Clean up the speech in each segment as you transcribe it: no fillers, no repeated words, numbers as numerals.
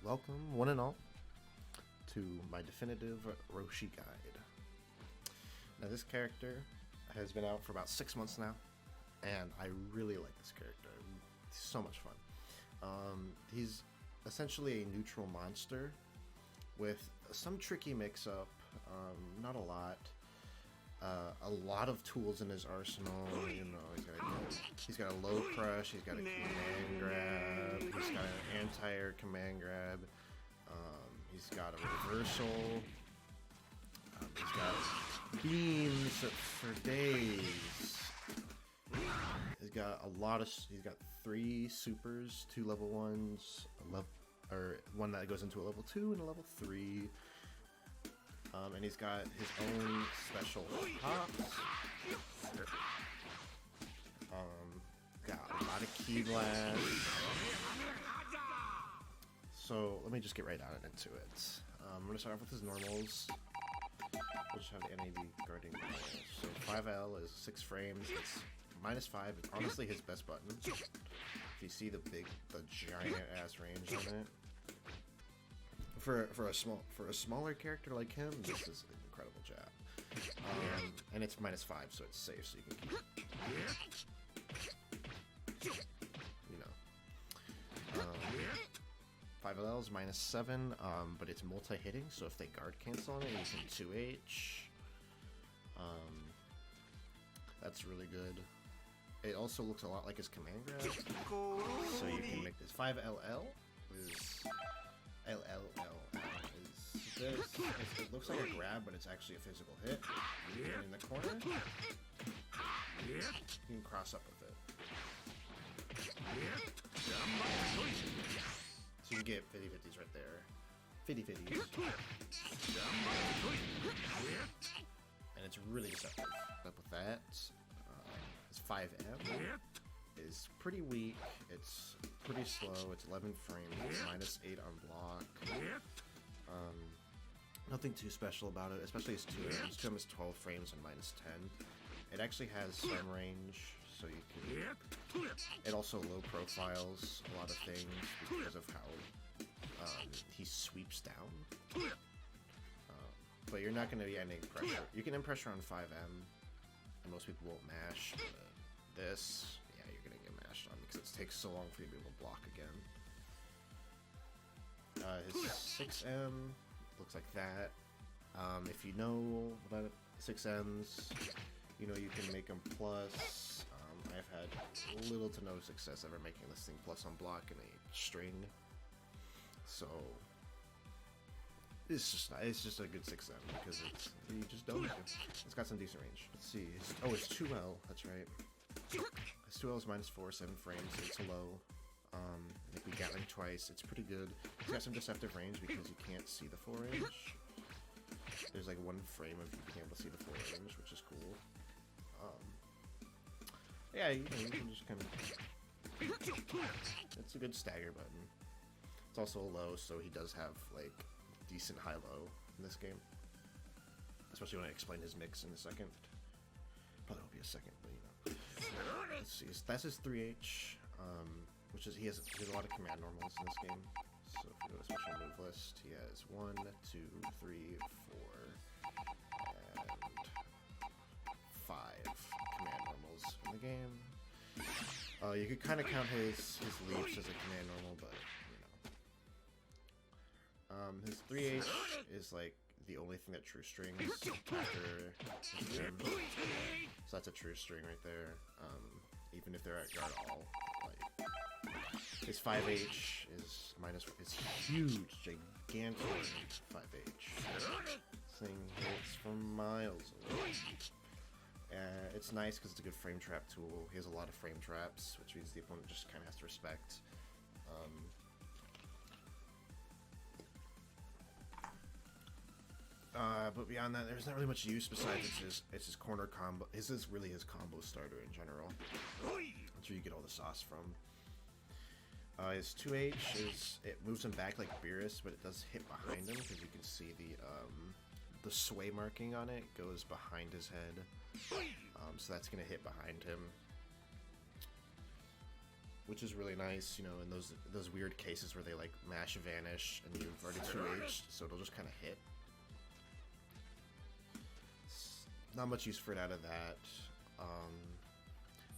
Welcome, one and all, to my definitive Roshi guide. Now, this character has been out for about 6 months now, and I really like this character. He's so much fun. He's essentially a neutral monster with some tricky mix-up, not a lot. A lot of tools in his arsenal. You know, he's got a low crush. He's got a command grab. He's got an anti-air command grab. He's got a reversal. He's got beams for days. He's got a lot of. He's got 3 supers, 2 level 1s, one that goes into a level 2 and a level 3. And he's got his own special hops. Got a lot of key blast. So let me just get right on into it. I'm gonna start off with his normals. We'll just have the NAD guarding normals. So 5L is 6 frames. It's -5. It's honestly his best button. If you see the giant ass range on it. For a smaller character like him, this is an incredible jab. And it's -5, so it's safe, so you can keep, you know. 5LL is -7, but it's multi-hitting, so if they guard cancel on it, you can 2H. That's really good. It also looks a lot like his command grab, so you can make this 5LL is. LLL is this. It looks like a grab, but it's actually a physical hit. And in the corner, you can cross up with it. So you can get 50-50s right there. 50-50s. And it's really deceptive. Up with that, it's 5M. Is pretty weak. It's pretty slow. It's 11 frames. It's -8 on block. Nothing too special about it, especially his 2M. His 2M is 12 frames and -10. It actually has some range, so you can. It also low profiles a lot of things because of how he sweeps down. But you're not going to be ending pressure. You can end pressure on 5M, and most people won't mash. But this. Yeah, you're gonna get mashed on because it takes so long for you to be able to block again. His 6M looks like that. If you know about 6Ms, you know you can make them plus. I've had little to no success ever making this thing plus on block in a string, so it's just a good 6M because you just don't. It's got some decent range. Let's see. It's 2L. That's right. His 2L is -4, 7 frames, so it's low. I think we Gatling twice, it's pretty good. He's got some deceptive range because you can't see the 4 range. There's like 1 frame of you being able to see the 4 range, which is cool. Yeah, you can just kind of... It's a good stagger button. It's also low, so he does have like decent high-low in this game. Especially when I explain his mix in a second. Probably won't be a second, but you know. Let's see. That's his 3H, which is he has a lot of command normals in this game. So if you go to special move list, he has 1, 2, 3, 4, and 5 command normals in the game. You could kind of count his leaps as a command normal, but you know. His 3H is like the only thing that true strings after him. So that's a true string right there. Even if they're at guard all, like his 5H is it's huge, gigantic 5H. This thing hits from miles away. It's nice because it's a good frame trap tool. He has a lot of frame traps, which means the opponent just kind of has to respect. But beyond that, there's not really much use besides it's his corner combo. This is really his combo starter in general. That's where you get all the sauce from. His 2H it moves him back like Beerus, but it does hit behind him because you can see the sway marking on it goes behind his head. So that's gonna hit behind him. which is really nice, you know, in those weird cases where they like mash vanish and you've already 2H'd, so it'll just kind of hit. Not much use for it out of that.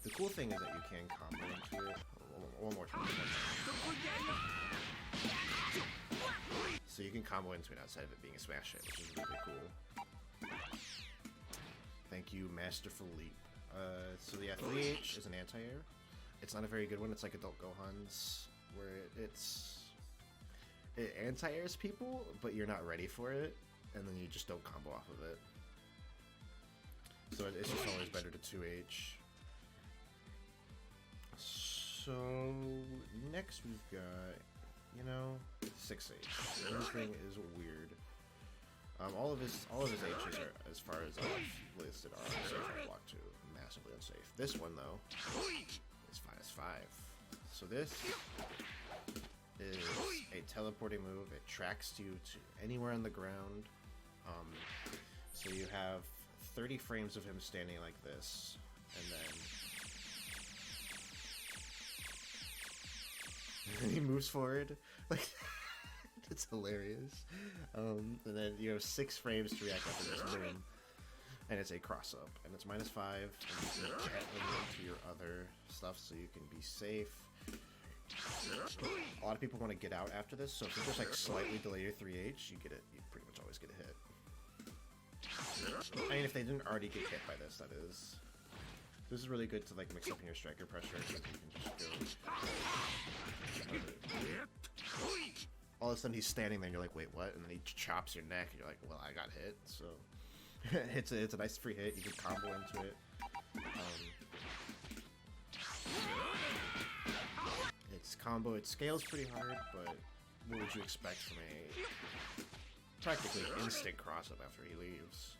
The cool thing is that you can combo into it. One more time. So you can combo into it outside of it being a smash hit, which is really cool. Thank you, Masterful Leap. So yeah, 3H is an anti-air. It's not a very good one. It's like Adult Gohan's, where it anti-airs people, but you're not ready for it, and then you just don't combo off of it. So it's just always better to 2H. So next we've got, you know, 6H. Everything is weird. All of his H's are, as far as I've listed, are unsafe on block 2. Massively unsafe. This one though is -5. So this is a teleporting move. It tracks you to anywhere on the ground. So you have 30 frames of him standing like this, and then he moves forward. Like, it's hilarious. And then you have 6 frames to react after this boom, and it's a cross up, and it's -5, and you can get into your other stuff so you can be safe. A lot of people want to get out after this, so if you just like slightly delay your 3H, you pretty much always get a hit. I mean, if they didn't already get hit by this, that is. This is really good to like mix up in your striker pressure, so you can just go. All of a sudden he's standing there and you're like, wait, what? And then he chops your neck and you're like, well, I got hit. So it's a nice free hit. You can combo into it. It's combo. It scales pretty hard, but what would you expect from a practically instant cross up after he leaves?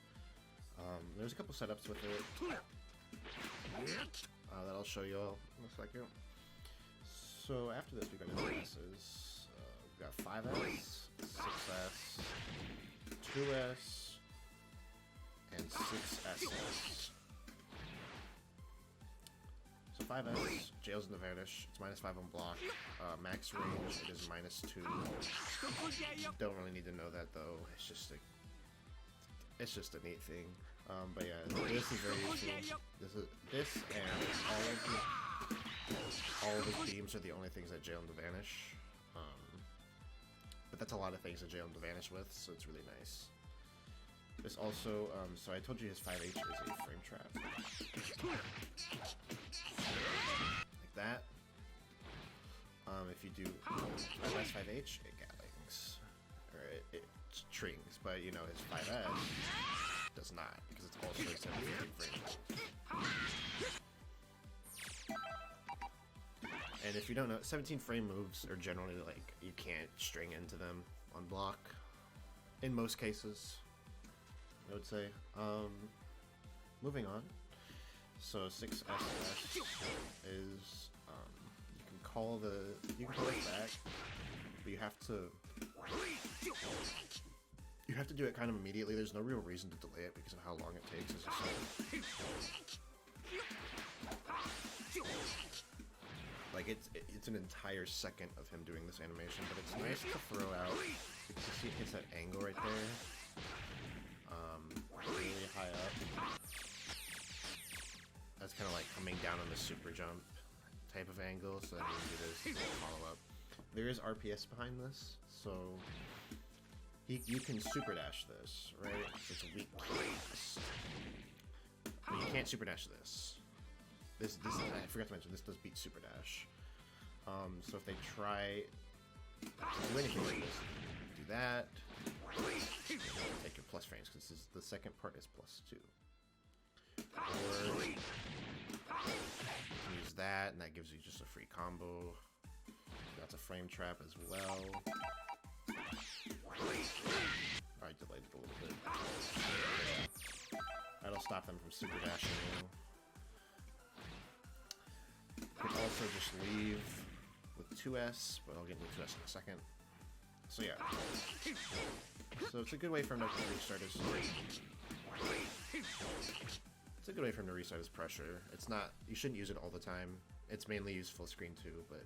There's a couple setups with it that I'll show you all in a second. So after this, we got his S's. We got 5S, 6S, 2S, and 6SS. So 5S, Jails in the Vanish. It's -5 on block. Max range, it is -2. Don't really need to know that though. It's just a neat thing. But yeah, this is very useful. This and all of his beams are the only things that jail him to vanish. But that's a lot of things that jail him to vanish with, so it's really nice. This also, so I told you his 5H is a frame trap. Like that. If you do 5S, 5H, it gatlings. Or it trings, but you know, his 5S does not, because it's also a 17 frame. And if you don't know, 17 frame moves are generally like, you can't string into them on block. In most cases, I would say. Moving on. So 6SS is, you can call it back, but you have to do it kind of immediately. There's no real reason to delay it because of how long it takes. Like it's an entire second of him doing this animation, but it's nice to throw out because you see it hits that angle right there, really high up. That's kind of like coming down on the super jump type of angle, so that you can do this follow up. There is RPS behind this, so you can super dash this, right? It's a weak case. But you can't super dash this. This I forgot to mention, this does beat super dash. So if they try to do anything like this, do that. Take your plus frames because the second part is +2. Or you can use that, and that gives you just a free combo. That's a frame trap as well. Alright, delayed it a little bit. That'll stop them from super dashing you. You can also just leave with 2S, but I'll get into 2S in a second. So yeah. So it's a good way for him to restart his... It's a good way for him to restart his pressure. It's not... You shouldn't use it all the time. It's mainly used full screen too, but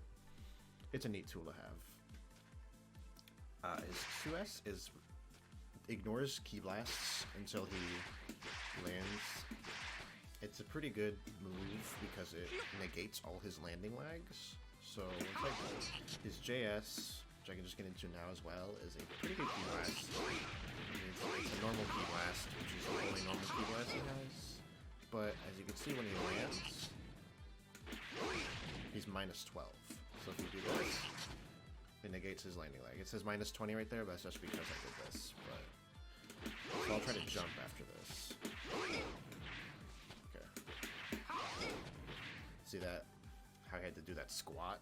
it's a neat tool to have. His 2S is ignores key blasts until he lands. It's a pretty good move because it negates all his landing lags. So it's like his JS, which I can just get into now as well, is a pretty good key blast. It's a normal key blast, which is the only normal key blast he has. But as you can see when he lands, he's minus 12. So if you do this, it negates his landing lag. It says minus 20 right there, but that's just because I did this. But so I'll try to jump after this. Okay. See that? How I had to do that squat?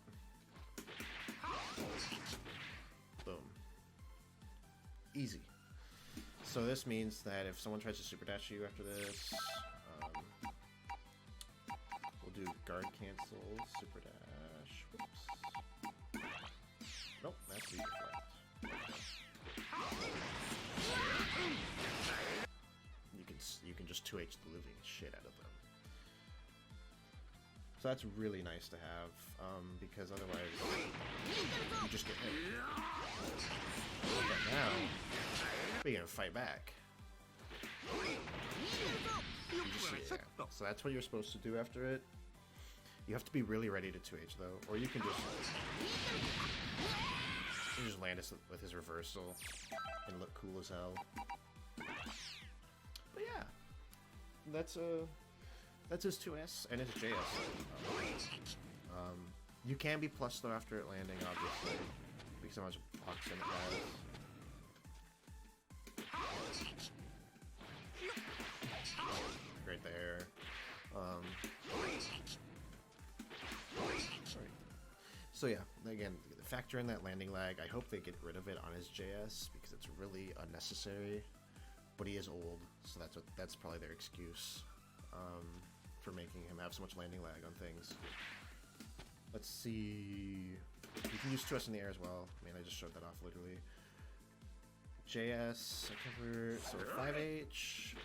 Boom. Easy. So this means that if someone tries to super dash you after this, we'll do guard cancel, super dash. Whoops. Nope, that's the deflect. You can just 2H the living shit out of them. So that's really nice to have, because otherwise you just get hit. But now we can fight back. Yeah. So that's what you're supposed to do after it. You have to be really ready to 2H though, or you can just land us with his reversal and look cool as hell. But yeah, that's his 2S and his JS. You can be plus though after it landing, obviously, because how much oxen it has. Right there. Sorry. So yeah, again, factor in that landing lag. I hope they get rid of it on his JS because it's really unnecessary. But he is old, so that's probably their excuse for making him have so much landing lag on things. Let's see. You can use 2S in the air as well. I mean, I just showed that off literally. JS, I covered, so 5H.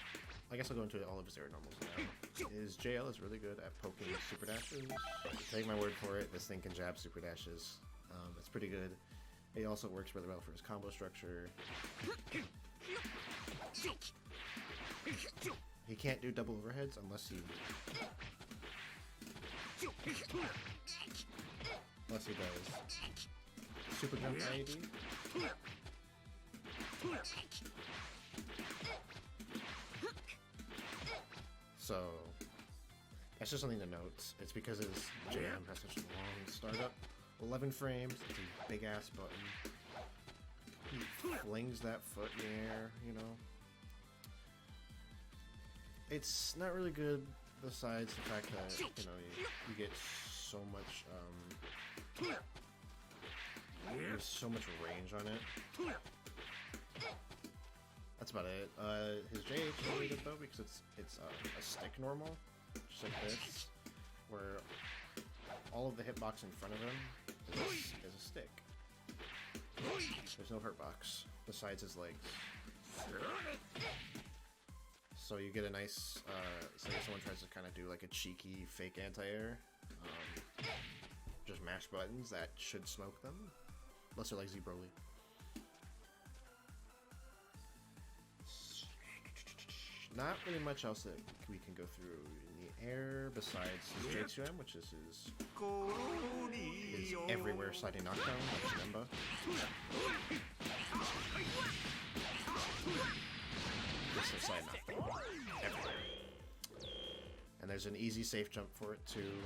I guess I'll go into all of his air normals now. His JL is really good at poking super dashes. Take my word for it, this thing can jab super dashes. It's pretty good. It also works really well for his combo structure. He can't do double overheads unless he does super jump IED. So that's just something to note. It's because his jam has such a long startup. 11 frames, it's a big ass button. He flings that foot in the air, you know. It's not really good besides the fact that, you know, you get so much, there's so much range on it. That's about it. His JH is really good though because it's a stick normal, just like this, where all of the hitbox in front of him is a stick. There's no hurtbox besides his legs. So you get a nice, say someone tries to kind of do like a cheeky fake anti-air, just mash buttons, that should smoke them, unless they're like Z-Broly. Not really much else that we can go through in the air besides his J2M, which is his everywhere sliding knockdown, like Janemba. This is slide knockdown. Everywhere. And there's an easy safe jump for it too.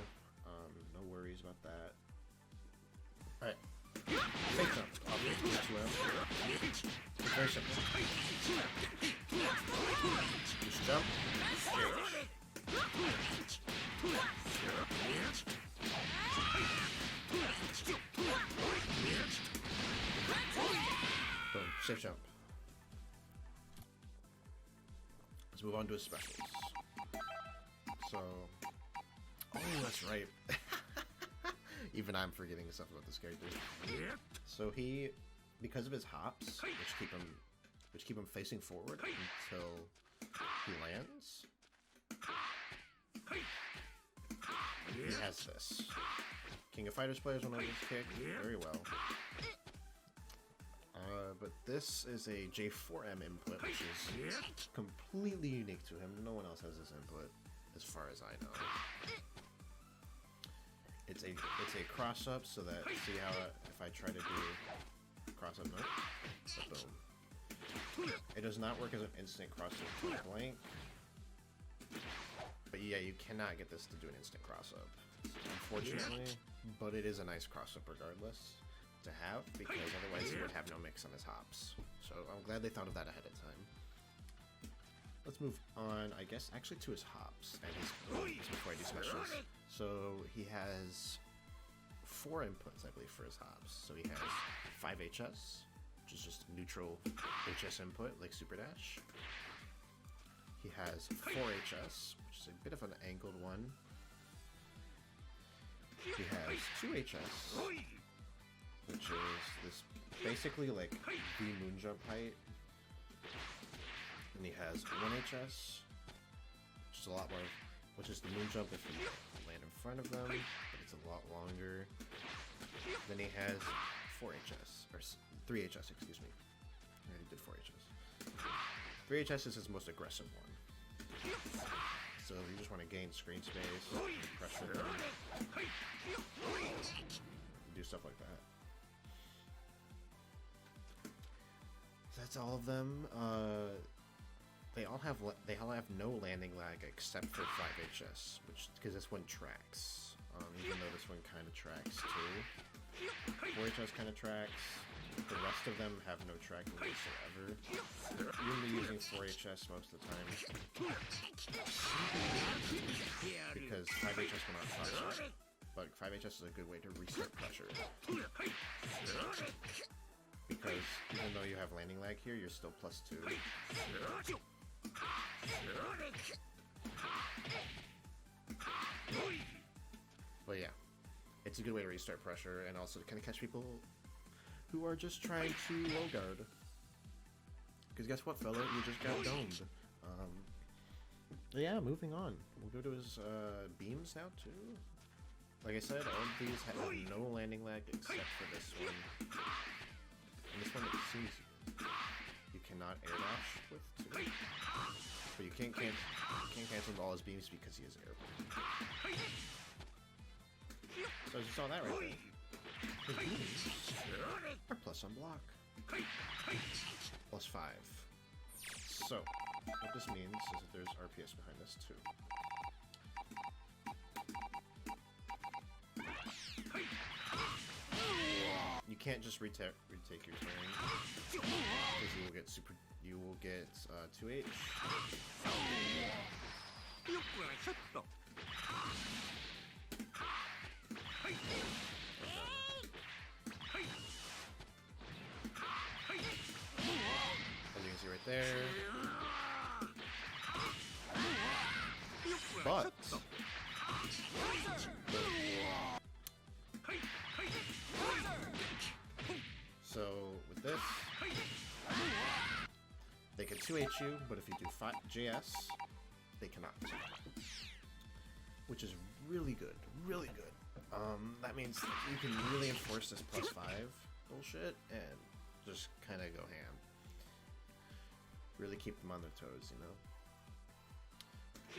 No worries about that. Alright. Safe jump. Obviously, J2M. It's very simple. Just jump. Boom. Safe jump. Let's move on to his specials. So, oh, that's right. Even I'm forgetting stuff about this character. So he, because of his hops, which keep him facing forward until he lands. he has this. King of Fighters players will know this kick very well. But this is a J4M input, which is completely unique to him. No one else has this input, as far as I know. It's a cross up, so that see how if I try to do cross up, no, boom. It does not work as an instant cross up blank. But yeah, you cannot get this to do an instant cross up, unfortunately. But it is a nice cross up regardless to have, because otherwise he would have no mix on his hops. So I'm glad they thought of that ahead of time. Let's move on, I guess, actually to his hops and his before I do specials. So he has 4 inputs, I believe, for his hops. So he has 5 HS, which is just neutral HS input, like Super Dash. He has 4 HS, which is a bit of an angled one. He has 2 HS, which is this basically like the moon jump height. And he has 1 HS, which is a lot more, which is the moon jump if you land in front of them, but it's a lot longer. Then he has 4 HS, or 3 HS, excuse me. I already did 4 HS. 3 HS is his most aggressive one. So you just want to gain screen space, pressure them, do stuff like that. So that's all of them. They all have no landing lag except for 5 HS, which because this one tracks. Even though this one kind of tracks too. 4 HS kind of tracks. The rest of them have no tracking whatsoever. You're going to be using 4 HS most of the time. Because 5 HS will not pressure. But 5 HS is a good way to reset pressure. Because even though you have landing lag here, you're still +2. But yeah, it's a good way to restart pressure and also to kind of catch people who are just trying to low guard. Because guess what, fella? You just got domed. Yeah, moving on. We'll go to his beams now, too. Like I said, all of these have no landing lag except for this one. And this one, it seems you cannot air dash with, too. But you can't cancel all his beams because he is airborne. So as you saw that right there. His beams are plus on block. +5. So, what this means is that there's RPS behind this too. You can't just retake your turn, because you will get 2H. As you can see right there. But so with this, they can 2H you, but if you do 5 JS, they cannot. Which is really good, really good. That means you can really enforce this +5 bullshit and just kind of go ham. Really keep them on their toes, you know?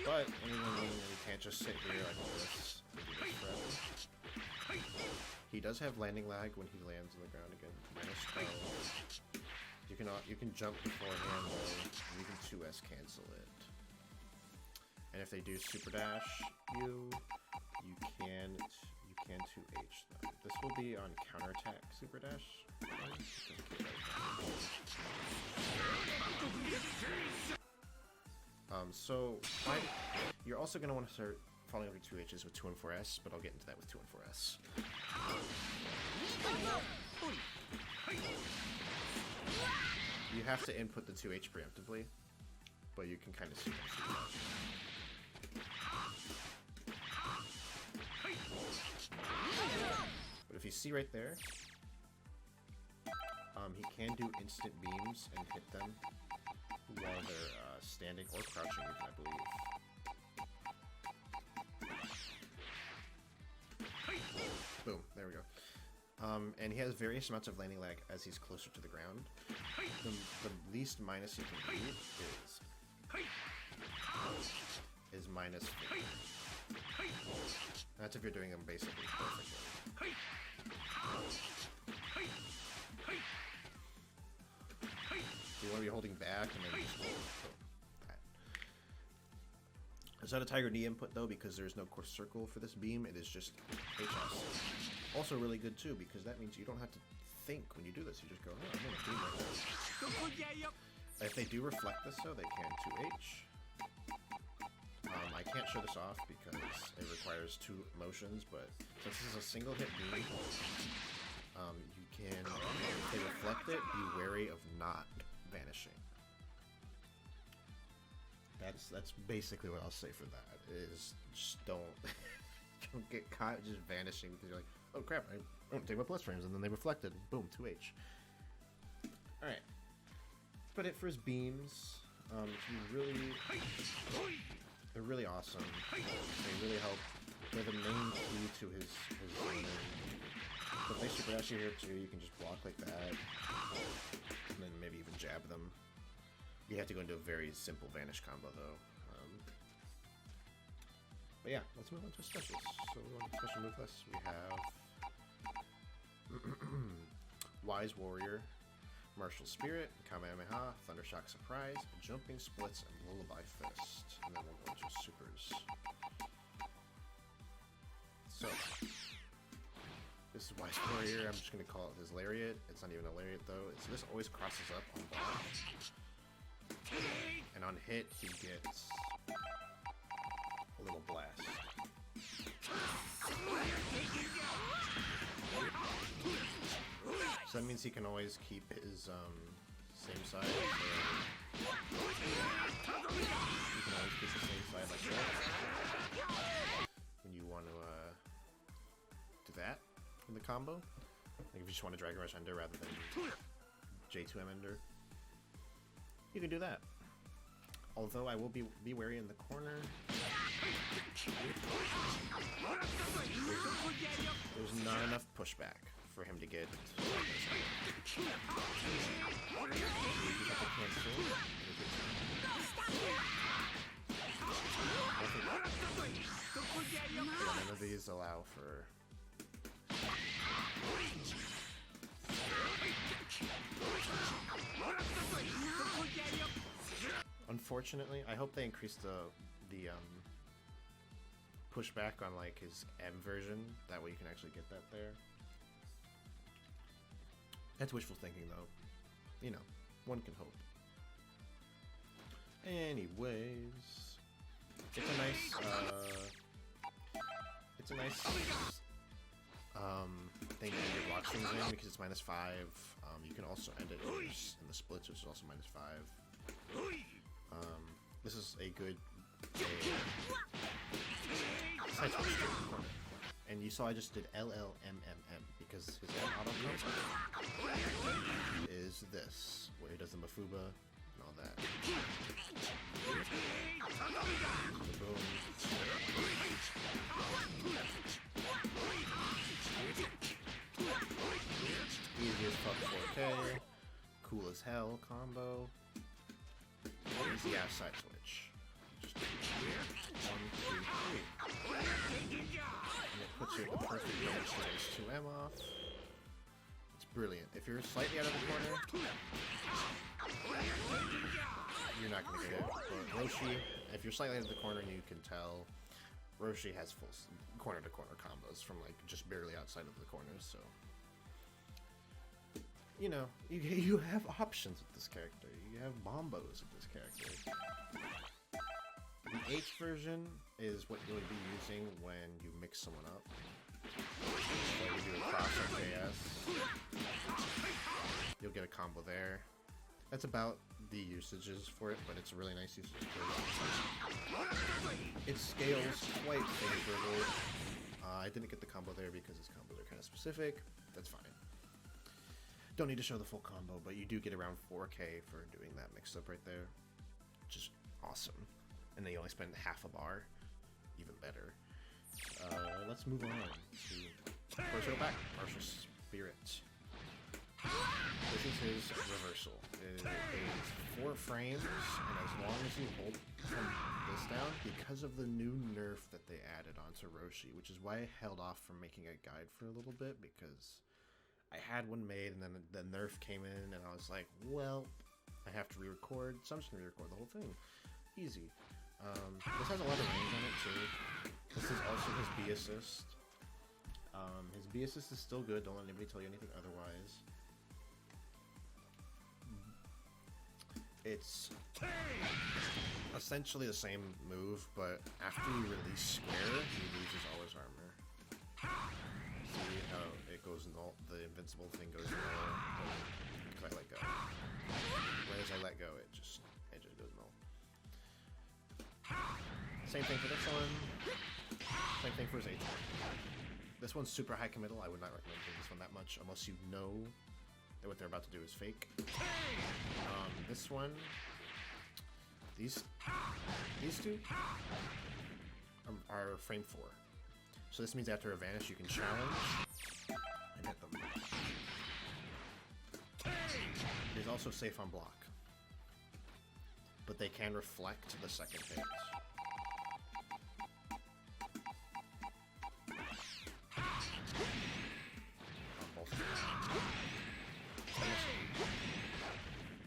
But, you can't just sit here like this and do this forever. He does have landing lag when he lands on the ground again, -12. You can jump beforehand though, and you can 2S cancel it. And if they do super dash you can 2H them. This will be on counterattack super dash. So you're also going to want to start following up your 2Hs with 2 and 4S, but I'll get into that with 2 and 4S. You have to input the 2H preemptively, but you can kind of see that. But if you see right there, he can do instant beams and hit them while they're standing or crouching, even, I believe. And he has various amounts of landing lag as he's closer to the ground. The least minus you can do is minus 50. That's if you're doing them basically perfectly. You want to be holding back and then just hold that. It's not a Tiger Knee input though, because there's no course circle for this beam. It is just hiatus. Also really good too, because that means you don't have to think when you do this. You just go, oh, I'm gonna beam like this. If they do reflect this though, they can 2H. I can't show this off because it requires 2 motions, but since this is a single hit beam, you can, if they reflect it, be wary of not vanishing. That's basically what I'll say for that, is just don't get caught just vanishing because you're like, oh crap, I don't take my plus frames, and then they reflected, boom, 2H. Alright. But it for his beams, they're really awesome. They really help. They're the main key to his so if they super dash you here too, you can just block like that, and then maybe even jab them. You have to go into a very simple vanish combo though. But yeah, let's move on to specials. So we want special move list. We have Wise Warrior, Martial Spirit, Kamehameha, Thundershock Surprise, Jumping Splits, and Lullaby Fist. And then we'll go into supers. So, this is Wise Warrior. I'm just going to call it his Lariat. It's not even a Lariat though. This always crosses up on block. And on hit, he gets a little blast. So that means he can always keep his same side. So you can always keep the same side like that. When you want to do that in the combo, like if you just want to Dragon Rush Ender rather than J2M Ender, you can do that. Although I will be wary in the corner. There's not enough pushback for him to get. None of these allow for. Unfortunately, I hope they increase the pushback on like his M version. That way you can actually get that there. That's wishful thinking, though. You know, one can hope. Anyways, it's a nice thing to end your block strings in because it's -5. You can also end it in the splits, which is also -5. This is a good side switch. And you saw I just did LLMMM because his auto is this, where he does the Mafuba and all that. Boom. Easy as fuck 4K. Cool as hell combo. Easy ass side switch. Just 1, 2, 3. And it puts you at the perfect range to raise 2M off. It's brilliant. If you're slightly out of the corner, you're not going to get it. But Roshi, if you're slightly out of the corner, you can tell Roshi has full corner-to-corner combos from like just barely outside of the corners, so... You know, you have options with this character. You have bombos with this character. The H version is what you would be using when you mix someone up. So you do a cross JS. You'll get a combo there. That's about the usages for it, but it's a really nice usage. It scales quite favorably. I didn't get the combo there because his combos are kind of specific. That's fine. Don't need to show the full combo, but you do get around 4K for doing that mix-up right there. Just awesome. And then you only spend half a bar. Even better. Let's move on to... First, go back. Spirit. This is his reversal. It is 4 frames, and as long as you hold this down, because of the new nerf that they added onto Roshi, which is why I held off from making a guide for a little bit, because I had one made, and then the nerf came in, and I was like, well, I have to re-record, so I'm just going to re-record the whole thing. Easy. This has a lot of range on it, too. This is also his B assist. His B assist is still good, don't let anybody tell you anything otherwise. It's essentially the same move, but after you release square, he loses all his armor. See how it goes null, the invincible thing goes null if I let go. Whereas I let go, it just goes null. Same thing for this one. Same thing for his H1. This one's super high committal. I would not recommend doing this one that much unless you know that what they're about to do is fake. This one, these two are frame 4. So this means after a vanish you can challenge and hit them. It is also safe on block, but they can reflect the second hit. On both sides.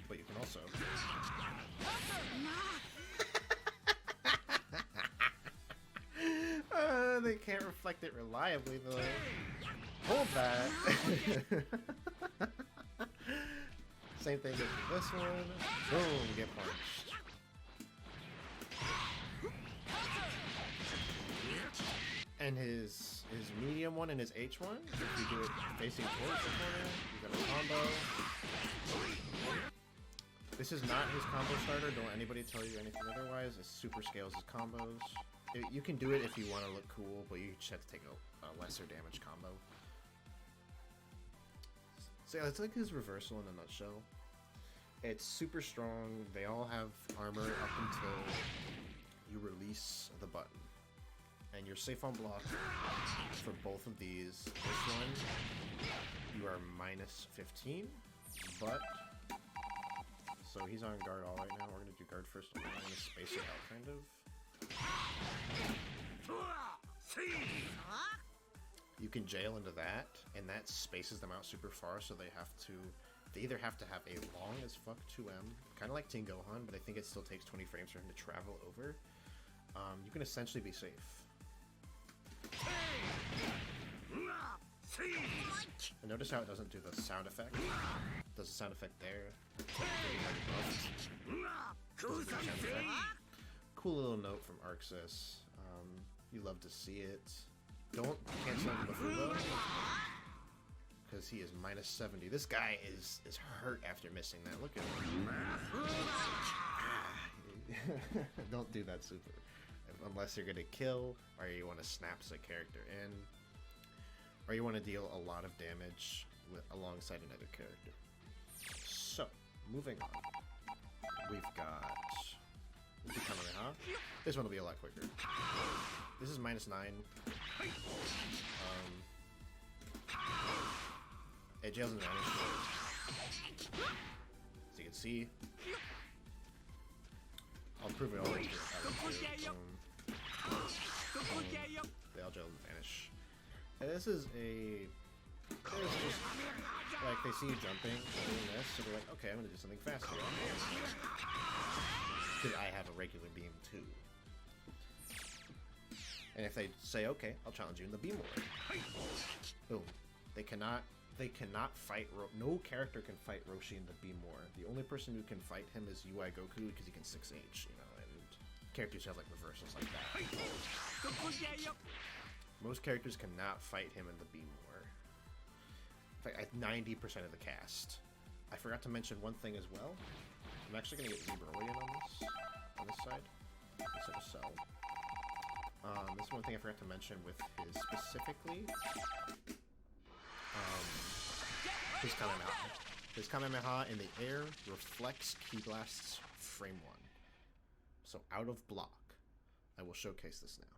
But you can also they can't reflect it reliably though. Hold that. Same thing with this one. Boom, get punched. And his medium one and his H1, if you do it facing towards the corner, you got a combo. This is not his combo starter, don't anybody tell you anything otherwise. It super scales his combos. You can do it if you want to look cool, but you just have to take a lesser damage combo. So yeah, it's like his reversal in a nutshell. It's super strong. They all have armor up until you release the button. And you're safe on block for both of these. This one, you are minus 15, but... So he's on guard all right now. We're going to do guard first. I'm going to space it out, kind of. You can jail into that, and that spaces them out super far, so they either have to have a long as fuck 2M, kind of like Teen Gohan, but I think it still takes 20 frames for him to travel over. You can essentially be safe. And notice how it doesn't do the sound effect. It does the sound effect there. Cool little note from Arxis. You love to see it. Don't cancel him before though, because he is minus 70. This guy is hurt after missing that. Look at him. Don't do that super. Unless you're gonna kill, or you want to snap the character in, or you want to deal a lot of damage alongside another character. So, moving on. We've got Kamehameha. This one will be a lot quicker. This is minus 9. It jails in the vanish. As you can see, I'll prove it all right here. They all jail in the vanish. And this is a... It's just, like, they see you jumping, doing this, so they're like, okay, I'm gonna do something faster. Because I have a regular beam, too. And if they say, okay, I'll challenge you in the beam war. Boom. They cannot fight, no character can fight Roshi in the beam war. The only person who can fight him is UI Goku, because he can 6H, you know, and characters have, like, reversals like that. Most characters cannot fight him in the beam war. In fact, 90% of the cast. I forgot to mention one thing as well. I'm actually going to get Broly in on this side, instead of Cell. This is one thing I forgot to mention with his specifically. His Kamehameha. His Kamehameha in the air reflects Ki Blast's frame 1. So out of block. I will showcase this now.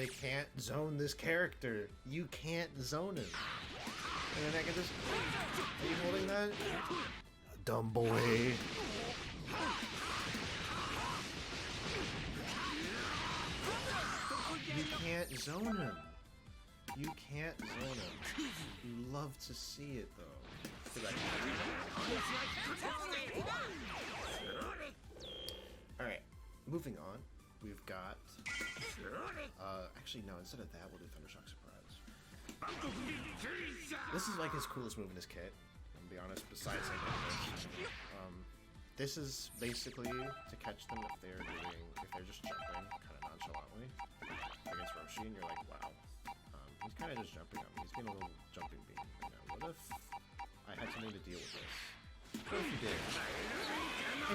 They can't zone this character. You can't zone him. And then I can just... Are you holding that? Dumb boy. You can't zone him. You can't zone him. You love to see it though. Alright, moving on. We've got... actually no, instead of that we'll do Thundershock Surprise. This is like his coolest move in his kit, I'll be honest, besides this is basically to catch them if they're just jumping kind of nonchalantly against Roshi, and you're like, wow. He's kind of just jumping on me. He's being a little jumping bean right now. What if I had something to deal with this? What if you did?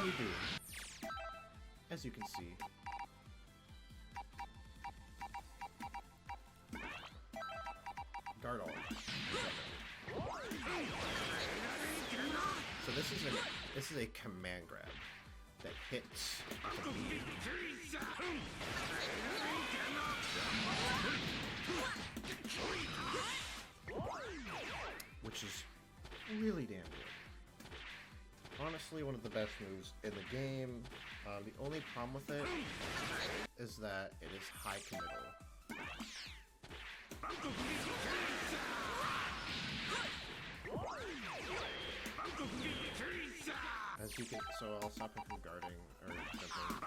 And you do. As you can see. Guard all. So this is a command grab that hits the beat. Which is really damn good. Honestly, one of the best moves in the game. The only problem with it is that it is high committal. As you can, so I'll stop him from guarding or jumping.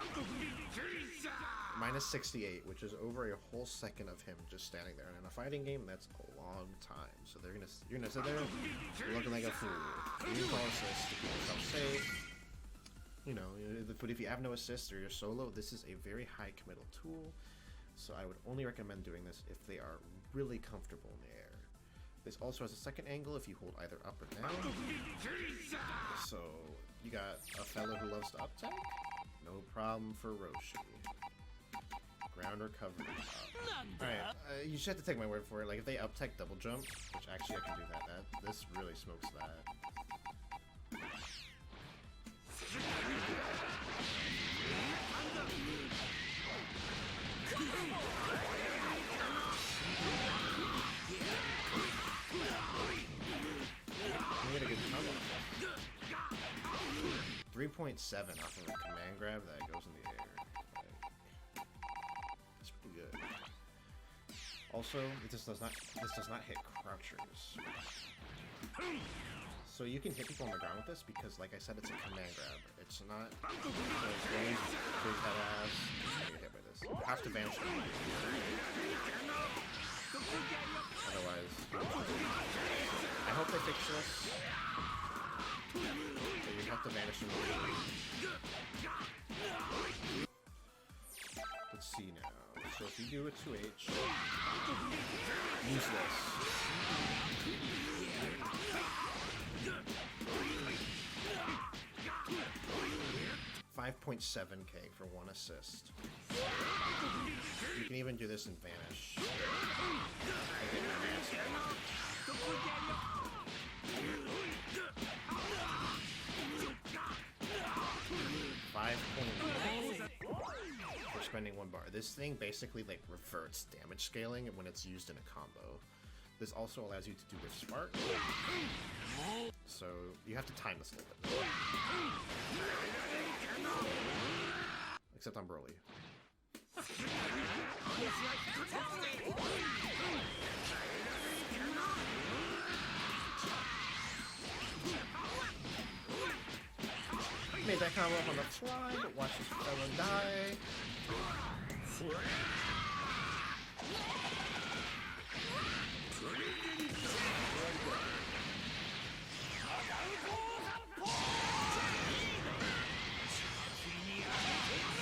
Minus 68, which is over a whole second of him just standing there. And in a fighting game, that's a long time. So you're gonna sit there looking like a fool. You need to call assist to keep yourself safe. You know, but if you have no assist or you're solo, this is a very high committal tool. So I would only recommend doing this if they are really comfortable in the air. This also has a second angle if you hold either up or down. So you got a fellow who loves to up-tech? No problem for Roshi. Ground recovery up. Alright, you just have to take my word for it. Like if they up-tech double jump, which actually I can do that, this really smokes that. I'm gonna get the combo. 3.7 off of a command grab that goes in the air. Like, that's pretty good. Also, this does not hit crouchers. So you can hit people on the ground with this because, like I said, it's a command grab. It's not those big head ass. You get hit by this. You have to vanish them. Otherwise, I hope they fix this. So you have to vanish them. Let's see now. So if you do a 2H, use this. 5.7k for one assist. You can even do this in Vanish. 5.8 for spending one bar. This thing basically like reverts damage scaling when it's used in a combo. This also allows you to do with Spark. So you have to time this a little bit. Except on Broly. Made that combo up on the fly, but watch this fella die.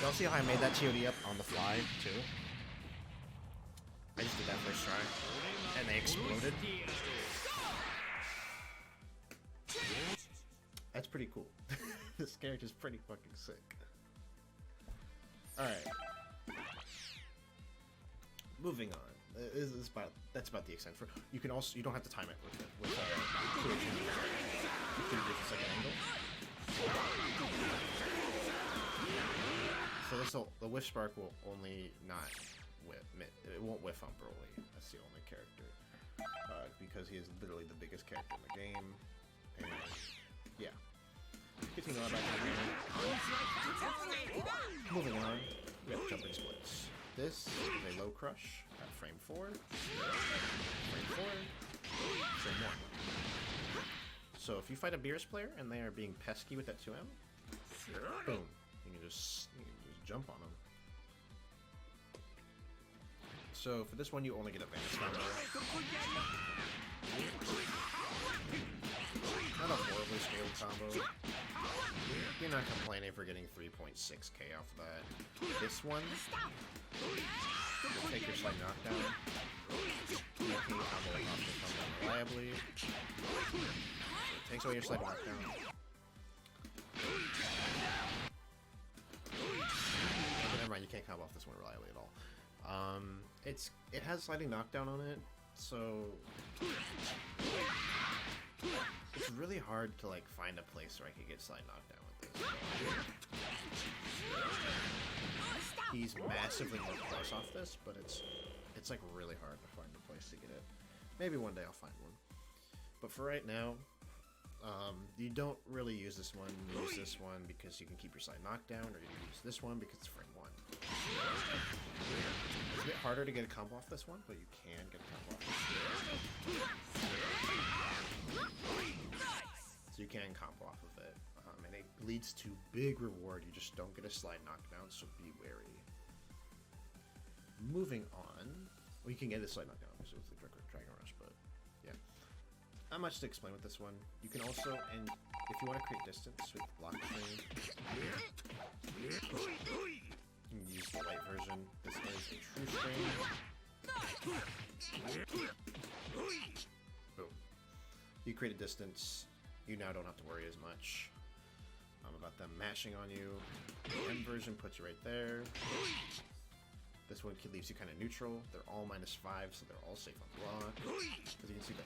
Y'all see how I made that TOD up on the fly, too? I just did that first try, and they exploded. That's pretty cool. This character's pretty fucking sick. Alright. Moving on. That's about the extent for. You can also, you don't have to time it with 2H. You can do the second angle. So the Whiff Spark will only not whiff on Broly. That's the only character. Because he is literally the biggest character in the game. And yeah. Continuing on back to the game. Moving on, we have jumping splits. This is a low crush at frame 4. Frame 4. Frame 1. So if you fight a Beerus player and they are being pesky with that 2M, boom. You can just jump on them. So for this one, you only get advanced combo. Not a horribly scaled combo. You're not complaining for getting 3.6k off of that. This one, you'll take your slight knockdown. You can combo off the combo reliably. So it takes away your slight knockdown. But never mind, you can't combo off this one reliably at all. It has sliding knockdown on it, so it's really hard to like find a place where I could get slide knockdown with this. He's massively more close off this, but it's like really hard to find a place to get it. Maybe one day I'll find one. But for right now, you don't really use this one. You use this one because you can keep your slide knockdown, or you use this one because it's frame 1. It's a bit harder to get a combo off this one, but you can get a combo off this one. So you can combo off of it. And it leads to big reward. You just don't get a slide knockdown, so be wary. Moving on. Well, you can get a slide knockdown with the Dragon Rush, but yeah. Not much to explain with this one. You can also, and if you want to create distance with block thing, you can use the light version. This is a true stream. Boom. You create a distance. You now don't have to worry as much about them mashing on you. The M version puts you right there. This one leaves you kind of neutral. They're all -5, so they're all safe on block. As you can see, all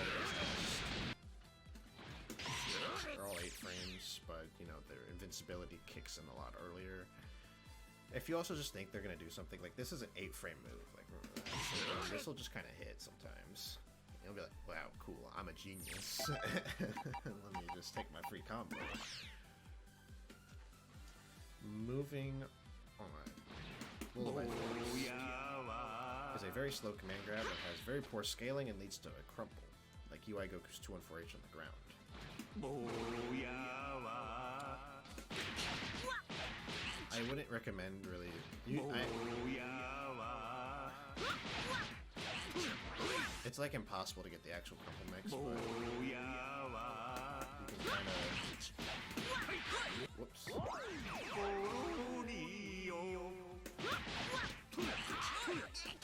the rest they're all 8 frames, but you know their invincibility kicks in a lot earlier. If you also just think they're gonna do something like this, is an 8-frame move. Like this will just kind of hit sometimes. You'll be like, "Wow, cool! I'm a genius. Let me just take my free combo." Moving on. Is a very slow command grab that has very poor scaling and leads to a crumple, like UI Goku's 214H on the ground. I wouldn't recommend really. It's like impossible to get the actual crumple mix, but you can kind of. Whoops.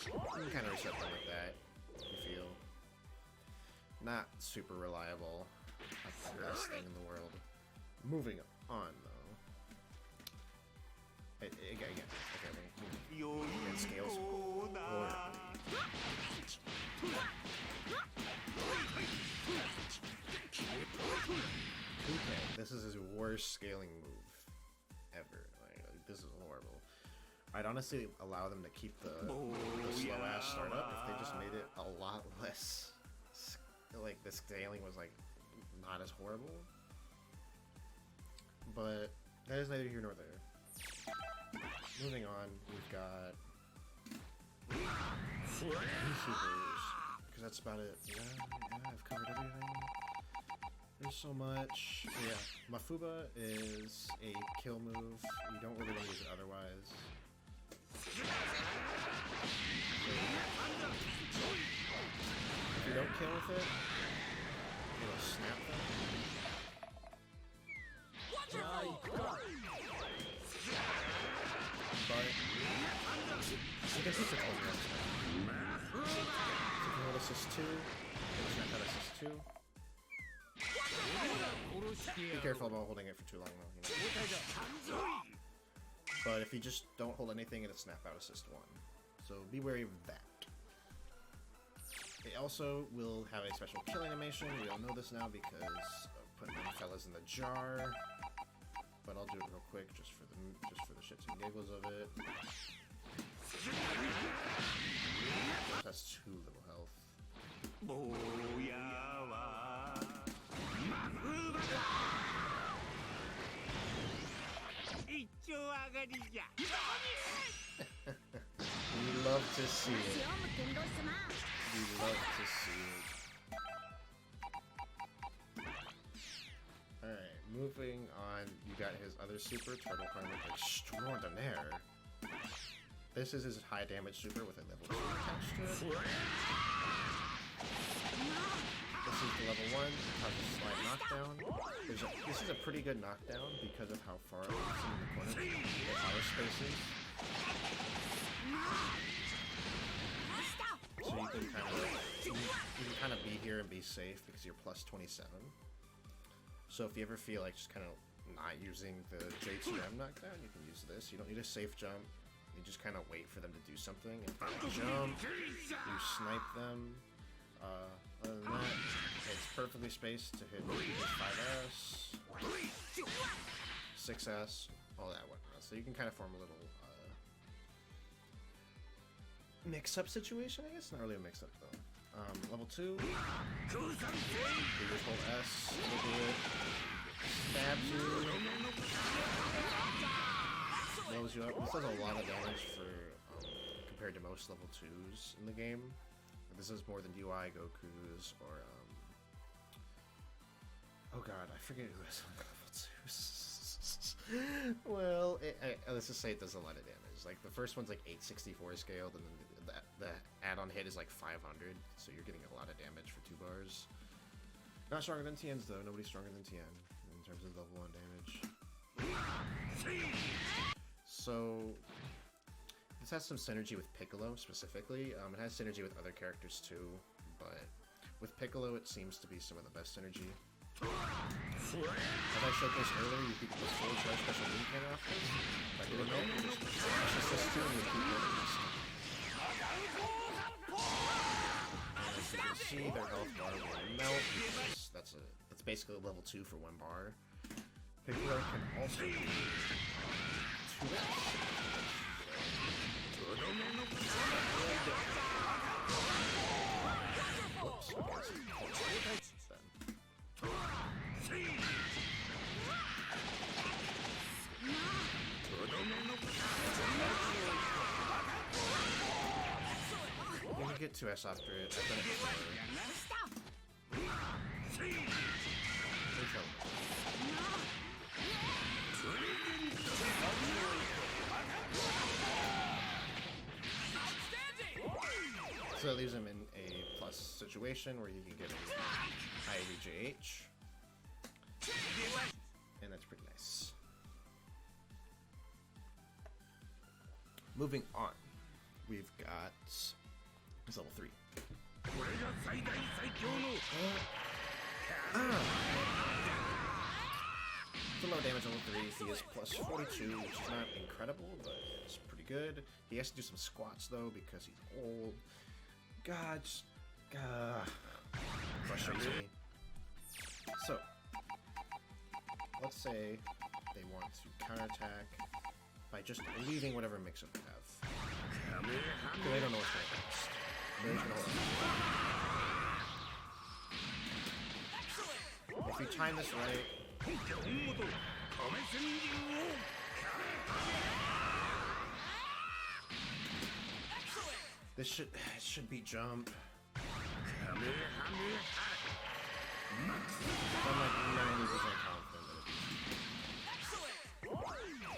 You can kind of reset them like that, you feel. Not super reliable. Not the best thing in the world. Moving on, though. Again, scales horribly. Okay, this is his worst scaling move ever. Like, this is horrible. I'd honestly allow them to keep the slow-ass startup if they just made it a lot less... Like, the scaling was, like, not as horrible. But that is neither here nor there. Moving on, we've got... Supers. Because that's about it. Yeah, I've covered everything. There's so much. Yeah, Mafuba is a kill move. You don't really want to use it otherwise. If you don't kill with it, it'll snap them. But you can see it's a close one. So if you hold assist 2, it'll snap out assist 2. Be careful about holding it for too long though, you know? But if you just don't hold anything, it'll snap out assist 1. So be wary of that. It also will have a special kill animation. We all know this now because of putting them fellas in the jar. But I'll do it real quick just for the shits and giggles of it. That's too little health. We love to see it. We love to see it. Alright, moving on. You got his other super, Turtle Climber Extraordinaire. This is his high damage super with a level 2 attached to it. This is the level 1, it has a slight knockdown. This is a pretty good knockdown because of how far it's in the corner the auto spaces. So you can kind of be here and be safe because you're plus 27. So if you ever feel like just kind of not using the J2M knockdown, you can use this. You don't need a safe jump. You just kind of wait for them to do something and jump. You snipe them. Other than that, it's perfectly spaced to hit 5S, 6S, all that whatnot. So you can kind of form a little mix-up situation, I guess. Not really a mix-up though. Level 2, you just hold S, we'll do it. Stabs you. Blows you up. This does a lot of damage for compared to most level 2s in the game. This is more than UI Goku's or oh god, I forget who has level 2s. Well, let's just say it does a lot of damage. Like the first one's like 864 scaled, and then the add-on hit is like 500, so you're getting a lot of damage for 2 bars. Not stronger than Tien's though. Nobody's stronger than Tien in terms of level 1 damage. So this has some synergy with Piccolo specifically. It has synergy with other characters too, but with Piccolo it seems to be some of the best synergy. As I showcased earlier, you can put full charge special move cannon off this. By doing that, you just push this two and you keep hitting this. And as you can see, their health bar will melt because that's basically a level 2 for 1 bar. Piccolo can also do 2x. Whoops, okay, you can get 2S after it. I've done it before. So that leaves him in a plus situation where you can get a IVJH. And that's pretty nice. Moving on, we've got his level 3. For low damage level 3, he is plus 42, which is not incredible, but it's pretty good. He has to do some squats though because he's old. God, frustrates me. So, let's say they want to counterattack by just leaving whatever mix-up they have. Because they don't know what's going next. They're just gonna hold on. If you time this right, this should be jump. I'm like 90% confident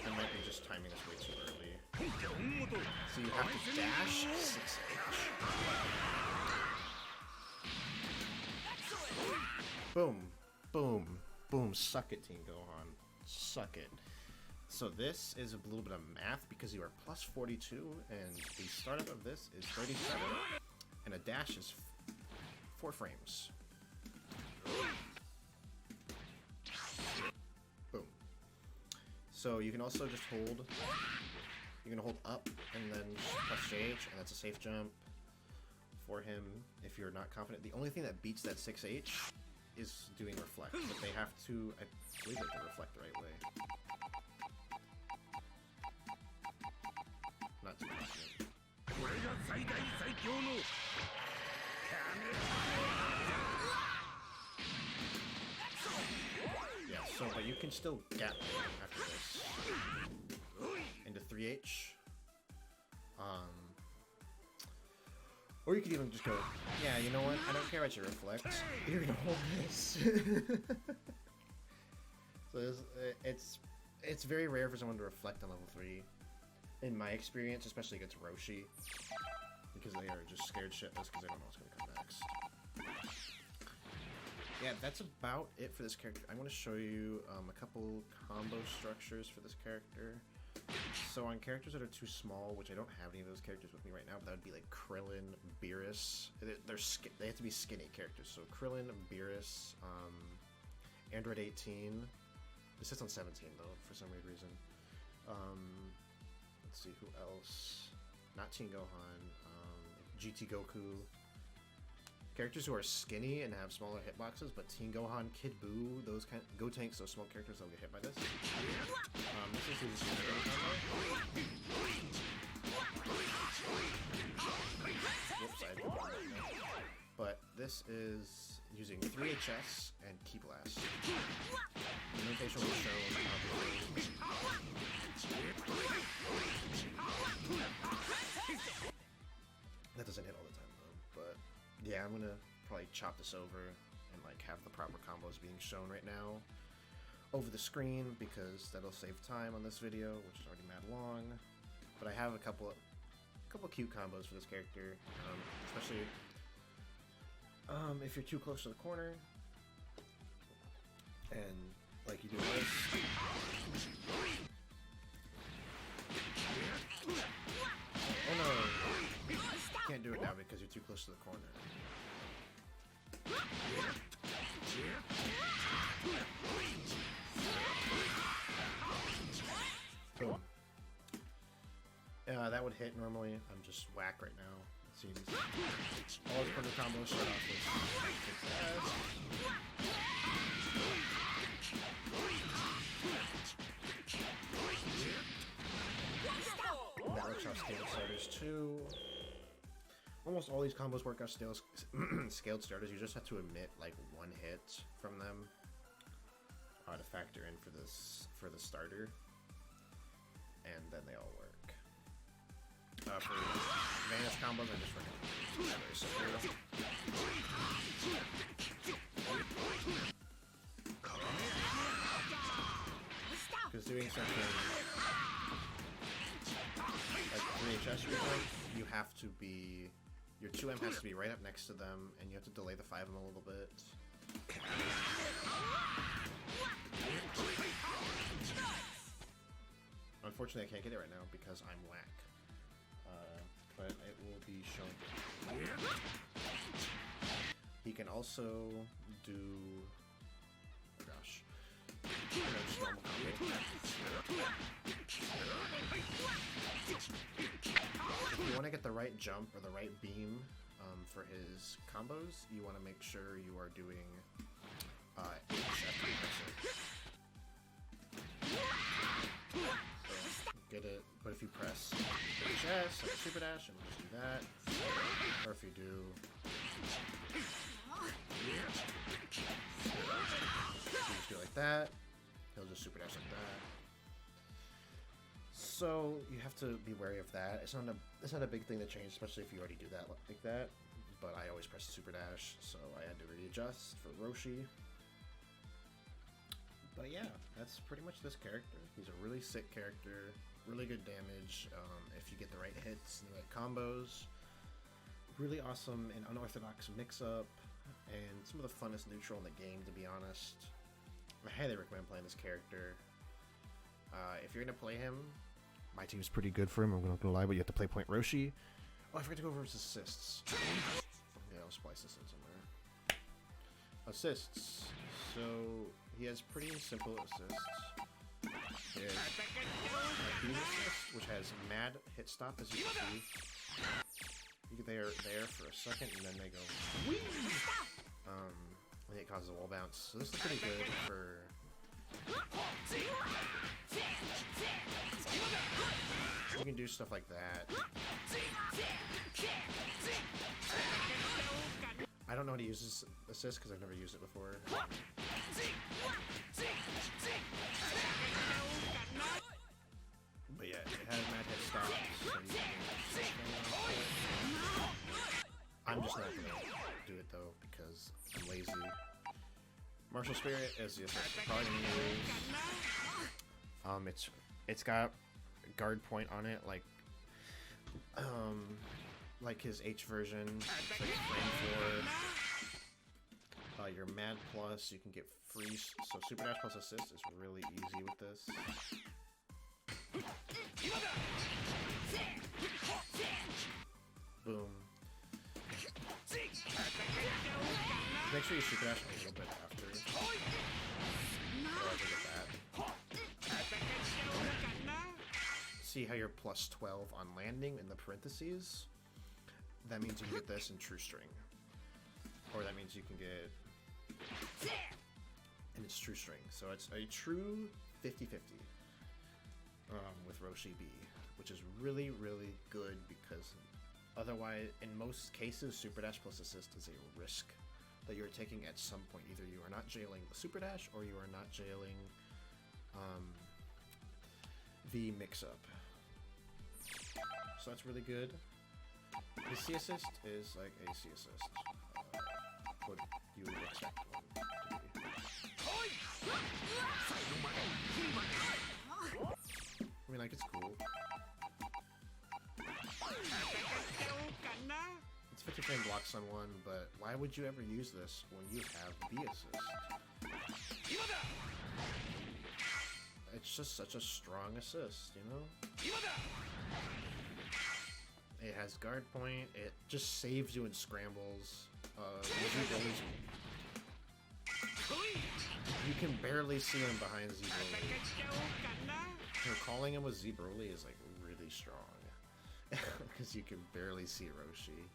that I might be just timing this way too early. So you have to dash 6H. Boom, boom, boom. Suck it, Team Gohan. Suck it. So this is a little bit of math because you are plus 42, and the startup of this is 37, and a dash is 4 frames. Boom. So you can also just hold. You can hold up and then plus JH, and that's a safe jump for him if you're not confident. The only thing that beats that 6H is doing reflect, but they have to, I believe they can reflect the right way. Not too confident. Yeah, so, but you can still gap after this into 3H. Or you could even just go, yeah, you know what? I don't care about your reflect. You're gonna hold this. So it's very rare for someone to reflect on level 3. In my experience, especially against Roshi, because they are just scared shitless because they don't know what's gonna come next. Yeah, that's about it for this character. I'm going to show you a couple combo structures for this character. So on characters that are too small, which I don't have any of those characters with me right now, but that would be like Krillin, Beerus. They have to be skinny characters. So Krillin, Beerus, Android 18. This sits on 17 though, for some weird reason. Let's see, who else? Not Teen Gohan, GT Goku. Characters who are skinny and have smaller hitboxes, but Teen Gohan, Kid Buu, those kind of Gotenks, those small characters that'll get hit by this. This is his whoops, I didn't. But this is using 3HS and Ki Blast. The notation will show that doesn't hit all the time though, but yeah, I'm gonna probably chop this over and like have the proper combos being shown right now over the screen because that'll save time on this video, which is already mad long. But I have a couple cute combos for this character, especially if you're too close to the corner and like you do this. Oh no! You can't do it now because you're too close to the corner. Boom. That would hit normally. I'm just whack right now. It seems. All the corner combos shut off with that works off scaled starters too. Almost all these combos work off scaled starters. You just have to emit like one hit from them to factor in for the starter, and then they all work. For Vaness combos, I just recommend very simple. Because doing something like 3HS you're doing, you have to be, your 2M has to be right up next to them, and you have to delay the 5M a little bit. Unfortunately, I can't get it right now because I'm whack. But it will be shown. He can also do. Oh gosh. Just normal combo. If you want to get the right jump or the right beam for his combos, you want to make sure you are doing get it, but if you press HS or Super Dash and just do that, or if you do just do it like that, he'll just Super Dash like that. So you have to be wary of that. It's not a big thing to change, especially if you already do that like that. But I always press the Super Dash, so I had to readjust for Roshi. But yeah, that's pretty much this character. He's a really sick character, really good damage if you get the right hits and the right combos. Really awesome and unorthodox mix-up, and some of the funnest neutral in the game, to be honest. I highly recommend playing this character. If you're going to play him, my team's pretty good for him, I'm not going to lie, but you have to play Point Roshi. Oh, I forgot to go over his assists. Yeah, I'll splice this in somewhere. Assists. So he has pretty simple assists. He has beam assist, which has mad hit stop, as you can see. They're there for a second, and then they go whee! And it causes a wall bounce. So this is pretty good for You can do stuff like that. I don't know how to use this assist because I've never used it before. But yeah, it has mad head stops. I'm just not gonna do it though because I'm lazy. Martial Spirit is the assist we're probably gonna use. It's got a guard point on it, like his H version. It's like Flame 4. Your Mad Plus, you can get free. So Super Dash plus assist is really easy with this. Boom. Make sure you Super Dash a little bit after. Otherwise you'll get that. See how you're plus 12 on landing in the parentheses? That means you can get this in True String. Or that means you can get... And it's True String. So it's a true 50-50 with Roshi B, which is really, really good because otherwise, in most cases, Super Dash plus assist is a risk that you're taking at some point. Either you are not jailing the Super Dash or you are not jailing the mix-up. So that's really good. The C assist is like a C assist. What you would expect one to be. I mean, like, it's cool. It's 50 frame blocks on one, but why would you ever use this when you have B assist? It's just such a strong assist, you know? It has guard point, it just saves you in scrambles. You can barely see him behind Z-Broly. Calling him a Z-Broly is like really strong. Because you can barely see Roshi.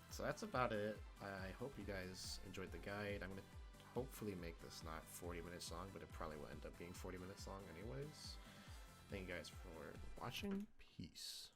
So that's about it. I hope you guys enjoyed the guide. I'm going to hopefully make this not 40 minutes long, but it probably will end up being 40 minutes long anyways. Thank you guys for watching. Peace.